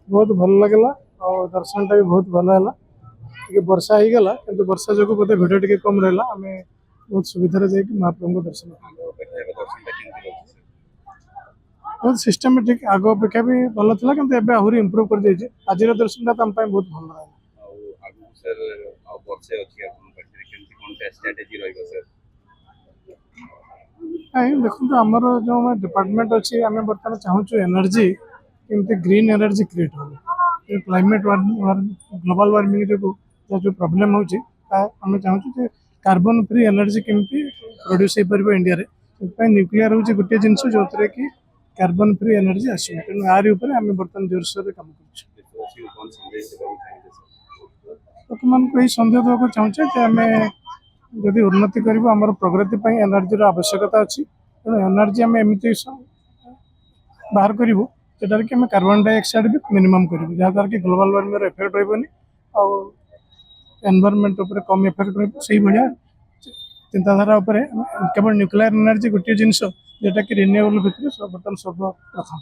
बहुत भल लगला और दर्शन टा भी बहुत भल है टे वर्षा हो गला कि वर्षा जो बोधे भिड़ टे कम रहा आम बहुत सुविधा जाकि महाप्रभु दर्शन बहुत सिस्टमेटिक आग अपेक्षा भी भल था कि आहरी इम्प्रूव कर आज दर्शन टा बहुत भल रहा देखो आमर जो डिपार्टमेंट अच्छी आम बर्तमान चाहूँ एनर्जी केमती ग्रीन एनर्जी क्रिएट हो क्लाइमेट ग्लोबल वार्मिंग जो प्रोब्लेम होमें चाहूँ कार्बन फ्री एनर्जी केमती प्रोड्यूस हो पार इंडिया न्यूक्लियर हूँ गोटे जिनस जो थे कि कार्बन फ्री एनर्जी आसो तेणु यार आम बर्तमान जोरसोर कम कर लोक मान यही सन्देह देवाक चाहूँचे आम जदि उन्नति कर प्रगति एनर्जी आवश्यकता अच्छी तेणु एनर्जी आम एमती बाहर करूँ जोटार कि कार्बन डाइऑक्साइड भी मिनिमम करूँ जहाँद्वारा कि ग्लोबल वार्मिंग इफेक्ट रही एनवायरनमेंट उपर कम इफेक्ट रहा चिंताधारा केवल न्यूक्लियर एनर्जी गोटे जिनस जोटा कि रिन्यूएबल भितर बर्तमान सर्वप्रथम।